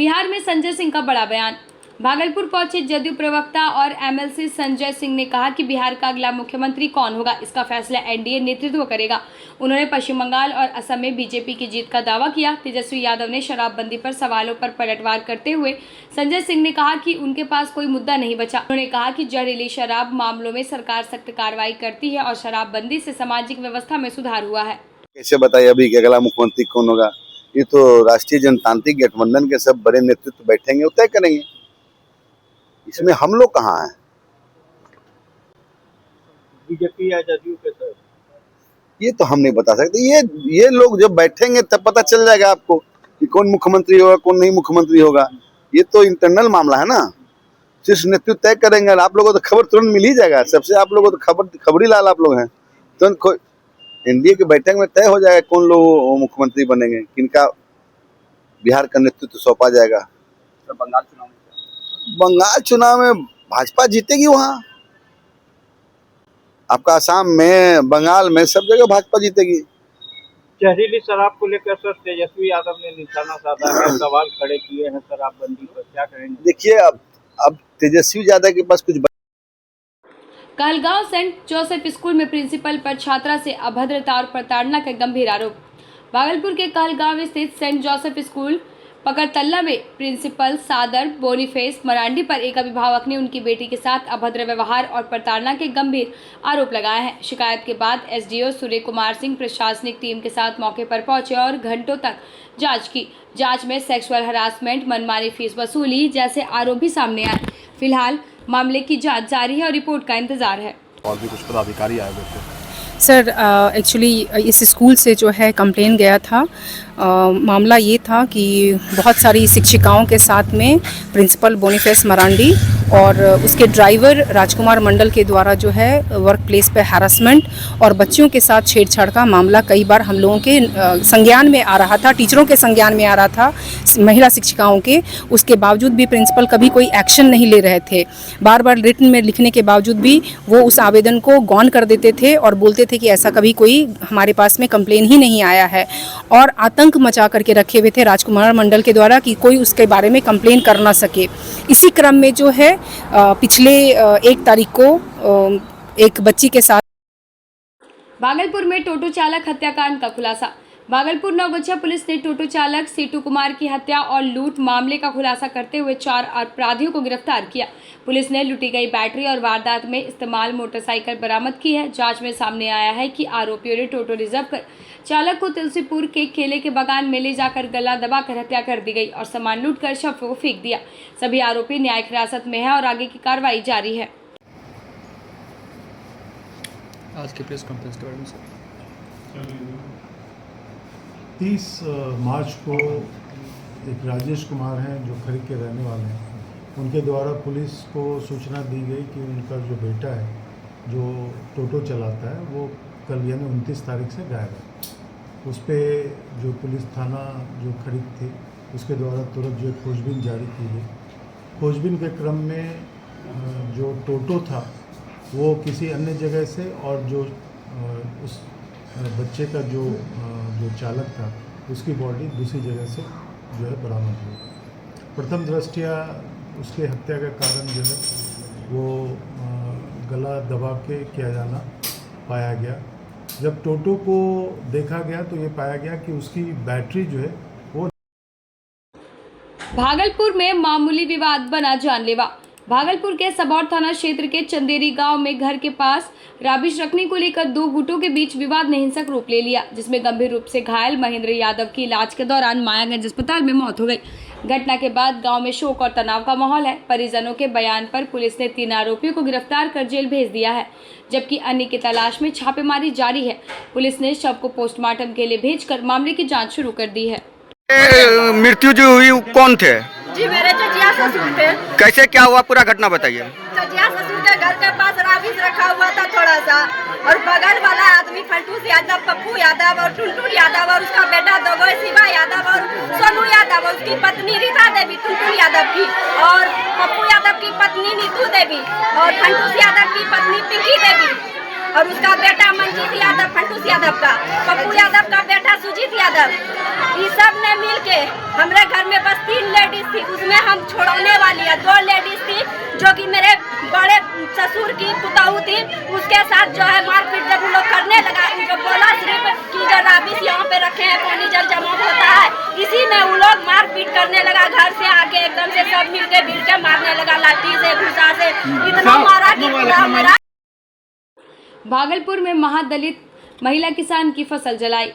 बिहार में संजय सिंह का बड़ा बयान। भागलपुर पहुंचे जदयू प्रवक्ता और एमएलसी संजय सिंह ने कहा कि बिहार का अगला मुख्यमंत्री कौन होगा, इसका फैसला एनडीए नेतृत्व करेगा। उन्होंने पश्चिम बंगाल और असम में बीजेपी की जीत का दावा किया। तेजस्वी यादव ने शराबबंदी पर सवालों पर पलटवार करते हुए संजय सिंह ने कहा कि उनके पास कोई मुद्दा नहीं बचा। उन्होंने कहा कि जहरीली शराब मामलों में सरकार सख्त कार्रवाई करती है और शराबबंदी से सामाजिक व्यवस्था में सुधार हुआ है। कैसे बताइए अभी कि अगला मुख्यमंत्री कौन होगा? ये तो राष्ट्रीय जनतांत्रिक गठबंधन के सब बड़े नेतृत्व बैठेंगे और तय करेंगे। इसमें हम लोग कहाँ हैं? बीजेपी या जदयू के सर, ये तो हम नहीं बता सकते। ये लोग जब बैठेंगे तब पता चल जाएगा आपको कि कौन मुख्यमंत्री होगा, कौन नहीं मुख्यमंत्री होगा। ये तो इंटरनल मामला है ना, शीर्ष नेतृत्व तय करेंगे। आप लोगों को तो खबर तुरंत मिल ही जाएगा। सबसे आप लोगों को तो खबरी लाल आप लोग हैं। तुरंत एनडीए के बैठक में तय हो जाएगा कौन लोग मुख्यमंत्री बनेंगे, किनका बिहार का नेतृत्व सौंपा जाएगा। तो बंगाल चुनाव में भाजपा जीतेगी। वहाँ आपका असम में, बंगाल में, सब जगह भाजपा जीतेगी। जहरीली शराब को लेकर सर तेजस्वी यादव ने निशाना साधा है, सवाल खड़े किए हैं शराबबंदी पर, क्या कहेंगे? देखिए अब तेजस्वी यादव के पास कुछ कहलगांव सेंट जोसेफ स्कूल में प्रिंसिपल पर छात्रा से अभद्रता और प्रताड़ना का गंभीर आरोप। भागलपुर के कहलगांव स्थित सेंट जोसेफ स्कूल पकड़तल्ला में प्रिंसिपल सादर बोनीफेस मरांडी पर एक अभिभावक ने उनकी बेटी के साथ अभद्र व्यवहार और प्रताड़ना के गंभीर आरोप लगाए हैं। शिकायत के बाद एसडीओ सूर्य कुमार सिंह प्रशासनिक टीम के साथ मौके पर पहुंचे और घंटों तक जांच की। जांच में सेक्सुअल हरासमेंट, मनमानी फीस वसूली जैसे आरोप भी सामने आए। फिलहाल मामले की जांच जारी है और रिपोर्ट का इंतजार है। और भी कुछ पदाधिकारी आए हुए थे। सर एक्चुअली इस स्कूल से जो है कंप्लेन गया था। मामला ये था कि बहुत सारी शिक्षिकाओं के साथ में प्रिंसिपल बोनीफेस मरांडी और उसके ड्राइवर राजकुमार मंडल के द्वारा जो है वर्क प्लेस पे हैरेसमेंट और बच्चियों के साथ छेड़छाड़ का मामला कई बार हम लोगों के संज्ञान में आ रहा था, टीचरों के संज्ञान में आ रहा था, महिला शिक्षिकाओं के। उसके बावजूद भी प्रिंसिपल कभी कोई एक्शन नहीं ले रहे थे। बार बार रिटन में लिखने के बावजूद भी वो उस आवेदन को गौन कर देते थे और बोलते थे कि ऐसा कभी कोई हमारे पास में कंप्लेन ही नहीं आया है। और आतंक मचा करके रखे हुए थे राजकुमार मंडल के द्वारा कि कोई उसके बारे में कंप्लेन कर ना सके। इसी क्रम में जो है पिछले 1 तारीख को एक बच्ची के साथ भागलपुर में टोटो चालक हत्याकांड का खुलासा। भागलपुर नवगछिया पुलिस ने टोटो चालक सीटू कुमार की हत्या और लूट मामले का खुलासा करते हुए 4 अपराधियों को गिरफ्तार किया। पुलिस ने लूटी गई बैटरी और वारदात में इस्तेमाल मोटरसाइकिल बरामद की है। जांच में सामने आया है कि आरोपियों ने टोटो रिजर्व कर चालक को तुलसीपुर के केले के बागान में ले जाकर गला दबाकर हत्या कर दी गई और सामान लूट कर शव को फेंक दिया। सभी आरोपी न्यायिक हिरासत में है और आगे की कार्रवाई जारी है। आज की प्रेस कॉन्फ्रेंस के बारे में सर, 30 मार्च को एक राजेश कुमार हैं जो खरीद के रहने वाले हैं, उनके द्वारा पुलिस को सूचना दी गई कि उनका जो बेटा है जो टोटो चलाता है वो कल यानी 29 तारीख से गायब है। उस पर जो पुलिस थाना जो खरीद थी उसके द्वारा तुरंत जो खोजबीन जारी की गई। खोजबीन के क्रम में जो टोटो था वो किसी अन्य जगह से और जो उस बच्चे का जो चालक था उसकी बॉडी दूसरी जगह से जो है बरामद हुई। प्रथम दृष्टया उसके हत्या का कारण जो है वो गला दबा के किया जाना पाया गया। जब टोटो को देखा गया तो ये पाया गया कि उसकी बैटरी जो है वो। भागलपुर में मामूली विवाद बना जानलेवा। भागलपुर के सबौर थाना क्षेत्र के चंदेरी गांव में घर के पास राबिश रखने को लेकर 2 गुटों के बीच विवाद ने हिंसक रूप ले लिया, जिसमें गंभीर रूप से घायल महेंद्र यादव की इलाज के दौरान मायागंज अस्पताल में मौत हो गई। घटना के बाद गांव में शोक और तनाव का माहौल है। परिजनों के बयान पर पुलिस ने 3 आरोपियों को गिरफ्तार कर जेल भेज दिया है, जबकि अन्य की तलाश में छापेमारी जारी है। पुलिस ने शव को पोस्टमार्टम के लिए भेजकर मामले की जाँच शुरू कर दी है। मृत्यु जो हुई कौन थे? जी मेरे चचिया ससुर थे। कैसे क्या हुआ पूरा घटना बताइए। चचिया ससुर के घर के पास राबिश रखा हुआ था थोड़ा सा, और बगल वाला आदमी फंटूस यादव, पप्पू यादव और टुनटुन यादव और उसका बेटा दोगोई शिवा यादव और सोनू यादव और उसकी पत्नी रीता देवी, टुनटुन यादव की, और पप्पू यादव की पत्नी नीतू देवी और फंटूस यादव की पत्नी पिंकी देवी और उसका बेटा मंजीत यादव, फंटूस यादव का, पप्पू यादव का बेटा सुजीत यादव, ये सब ने मिल के हमारे घर में बस 3 लेडीज थी, उसमें हम छोड़ने वाली है 2 लेडीज थी जो कि मेरे बड़े ससुर की पुताऊ थी, उसके साथ जो है मारपीट जब लोग करने लगा, जो बोला सिर्फ कि जो राबिस यहाँ पे रखे हैं पानी जल जमा होता है, इसी में वो लोग मारपीट करने लगा, घर से आके एकदम से सब मिलके मारने लगा, लाठी से घुसा से इतना मारा कि पूरा मेरा। भागलपुर में महादलित महिला किसान की फसल जलाई।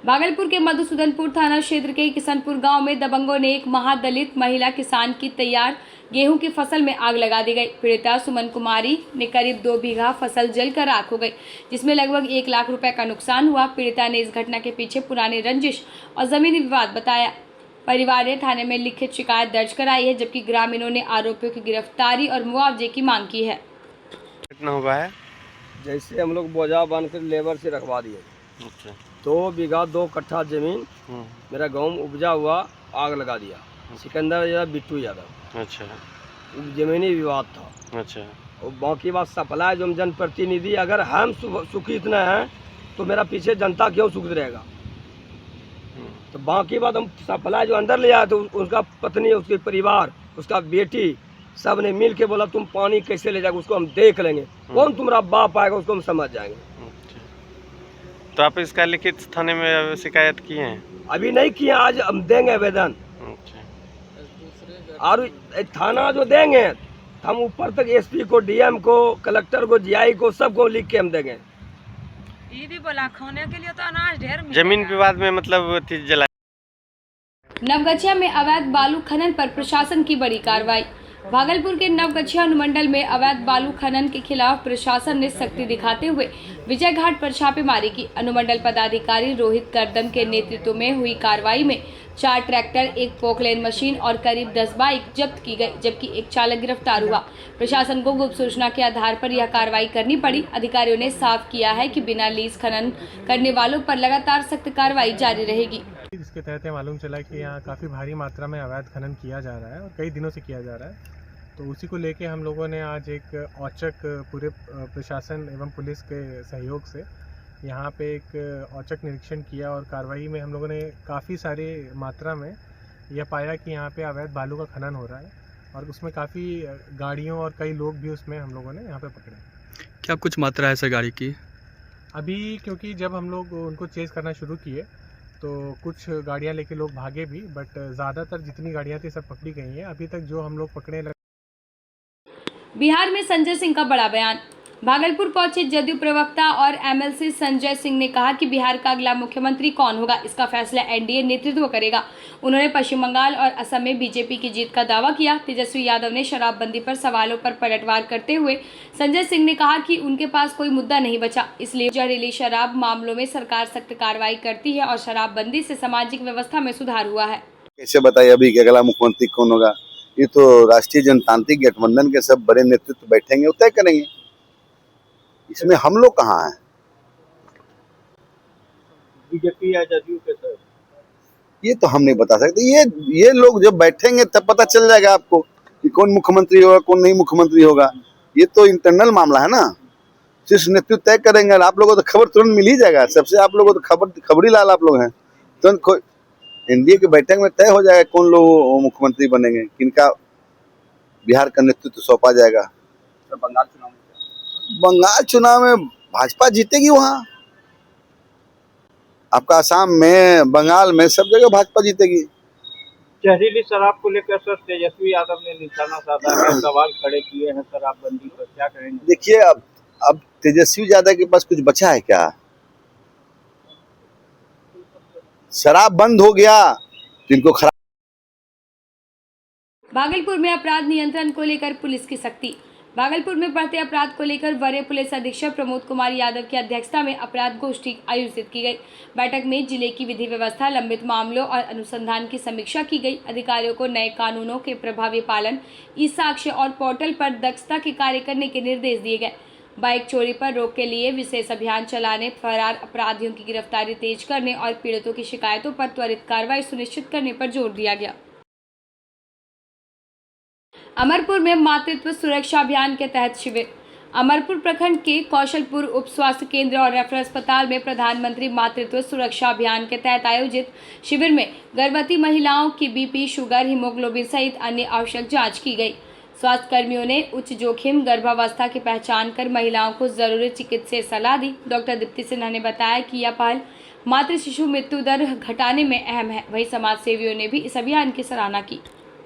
भागलपुर के मधुसूदनपुर थाना क्षेत्र के किशनपुर गांव में दबंगों ने एक महादलित महिला किसान की तैयार गेहूं की फसल में आग लगा दी गई। पीड़िता सुमन कुमारी ने करीब 2 बीघा फसल जलकर राख हो गई, जिसमें लगभग 1 लाख रुपए का नुकसान हुआ। पीड़िता ने इस घटना के पीछे पुरानी रंजिश और जमीनी विवाद बताया। परिवार ने थाने में लिखित शिकायत दर्ज कराई है, जबकि ग्रामीणों ने आरोपियों की गिरफ्तारी और मुआवजे की मांग की है। कितना हुआ है? जैसे हम लोग बोझा बांध कर लेबर से रखवा दिए। अच्छा। 2 बीघा 2 कट्ठा जमीन मेरा गाँव उपजा हुआ, आग लगा दिया। सिकंदर यादव, बिट्टू यादव। अच्छा। जमीनी विवाद था। अच्छा। और बाकी बात सप्लाई जो हम जनप्रतिनिधि, अगर हम सुखी इतना हैं तो मेरा पीछे जनता क्यों सुखी रहेगा। तो बाकी बात हम सप्लाई जो अंदर ले आए तो उसका पत्नी, उसके परिवार, उसका बेटी सब ने मिल के बोला तुम पानी कैसे ले जाओगे, उसको हम देख लेंगे, कौन तुम्हारा बाप आएगा उसको हम समझ जाएंगे। तो आप इसका लिखित थाने में शिकायत किए हैं? अभी नहीं किए, आज हम देंगे आवेदन। और थाना जो देंगे हम ऊपर तक एसपी को, डीएम को, कलेक्टर को, जीआई को, सबको लिख के हम देंगे। ये भी बोला खाने के लिए तो अनाज ढेर जमीन विवाद में मतलब जला। नवगछिया में अवैध बालू खनन पर प्रशासन की बड़ी कार्रवाई। भागलपुर के नवगछिया अनुमंडल में अवैध बालू खनन के खिलाफ प्रशासन ने सख्ती दिखाते हुए विजय घाट पर छापेमारी की। अनुमंडल पदाधिकारी रोहित करदम के नेतृत्व में हुई कार्रवाई में 4 ट्रैक्टर, 1 पोकलेन मशीन और करीब 10 बाइक जब्त की गई, जबकि एक चालक गिरफ्तार हुआ। प्रशासन को गुप्त सूचना के आधार पर यह कार्रवाई करनी पड़ी। अधिकारियों ने साफ किया है कि बिना लीज खनन करने वालों पर लगातार सख्त कार्रवाई जारी रहेगी। इसके तहत मालूम चला कि यहाँ काफ़ी भारी मात्रा में अवैध खनन किया जा रहा है और कई दिनों से किया जा रहा है। तो उसी को लेके हम लोगों ने आज एक औचक पूरे प्रशासन एवं पुलिस के सहयोग से यहाँ पे एक औचक निरीक्षण किया और कार्रवाई में हम लोगों ने काफ़ी सारी मात्रा में यह पाया कि यहाँ पे अवैध बालू का खनन हो रहा है और उसमें काफ़ी गाड़ियों और कई लोग भी उसमें हम लोगों ने यहाँ पे पकड़े। क्या कुछ मात्रा है सर गाड़ी की? अभी क्योंकि जब हम लोग उनको चेज़ करना शुरू किए तो कुछ गाड़ियाँ लेके लोग भागे भी, बट ज़्यादातर जितनी गाड़ियाँ थी सब पकड़ी गई हैं। अभी तक जो हम लोग पकड़े लगे। बिहार में संजय सिंह का बड़ा बयान। भागलपुर पहुंचे जदयू प्रवक्ता और एमएलसी संजय सिंह ने कहा कि बिहार का अगला मुख्यमंत्री कौन होगा, इसका फैसला एनडीए नेतृत्व करेगा। उन्होंने पश्चिम बंगाल और असम में बीजेपी की जीत का दावा किया। तेजस्वी यादव ने शराबबंदी पर सवालों पर पलटवार करते हुए संजय सिंह ने कहा कि उनके पास कोई मुद्दा नहीं बचा, इसलिए जहरीली शराब मामलों में सरकार सख्त कार्रवाई करती है और शराबबंदी से सामाजिक व्यवस्था में सुधार हुआ है। कैसे बताइए अभी कि अगला मुख्यमंत्री कौन होगा? ये तो राष्ट्रीय जनतांत्रिक गठबंधन के सब बड़े नेतृत्व बैठेंगे, तय करेंगे। इसमें हम लोग कहाँ हैं? बीजेपी या जदयू के सर, ये तो हम नहीं बता सकते। ये लोग जब बैठेंगे तब पता चल जाएगा आपको कि कौन मुख्यमंत्री होगा, कौन नहीं मुख्यमंत्री होगा। ये तो इंटरनल मामला है ना, शीर्ष नेतृत्व तय करेंगे। आप लोगों को तो खबर तुरंत मिल ही जाएगा। सबसे आप लोगों को तो खबरी लाल आप लोग हैं। तुरंत एनडीए के बैठक में तय हो जाएगा कौन लोग मुख्यमंत्री बनेंगे, किनका बिहार का नेतृत्व सौंपा जाएगा। तो बंगाल चुनाव में भाजपा जीतेगी। वहाँ आपका असम में, बंगाल में, सब जगह भाजपा जीतेगी। जहरीली शराब को लेकर सर तेजस्वी यादव ने निशाना साधा है, सवाल खड़े किए हैं शराबबंदी पर, क्या कहेंगे? देखिए अब तेजस्वी यादव के पास कुछ बचा है क्या? शराब बंद हो गया तो इनको खराब। भागलपुर में अपराध नियंत्रण को लेकर पुलिस की सख्ती। भागलपुर में बढ़ते अपराध को लेकर वरीय पुलिस अधीक्षक प्रमोद कुमार यादव की अध्यक्षता में अपराध गोष्ठी आयोजित की गई। बैठक में जिले की विधि व्यवस्था, लंबित मामलों और अनुसंधान की समीक्षा की गई। अधिकारियों को नए कानूनों के प्रभावी पालन, ई साक्ष्य और पोर्टल पर दक्षता के कार्य करने के निर्देश दिए गए। बाइक चोरी पर रोक के लिए विशेष अभियान चलाने, फरार अपराधियों की गिरफ्तारी तेज करने और पीड़ितों की शिकायतों पर त्वरित कार्रवाई सुनिश्चित करने पर जोर दिया गया। अमरपुर में मातृत्व सुरक्षा अभियान के तहत शिविर। अमरपुर प्रखंड के कौशलपुर उप स्वास्थ्य केंद्र और रेफरल अस्पताल में प्रधानमंत्री मातृत्व सुरक्षा अभियान के तहत आयोजित शिविर में गर्भवती महिलाओं की बीपी, शुगर, हीमोग्लोबिन सहित अन्य आवश्यक जांच की गई। स्वास्थ्य कर्मियों ने उच्च जोखिम गर्भावस्था की पहचान कर महिलाओं को जरूरी चिकित्सीय सलाह दी। डॉक्टर दीप्ति सिन्हा ने बताया कि यह पहल मातृ शिशु मृत्यु दर घटाने में अहम है। वहीं समाज सेवियों ने भी इस अभियान की सराहना की।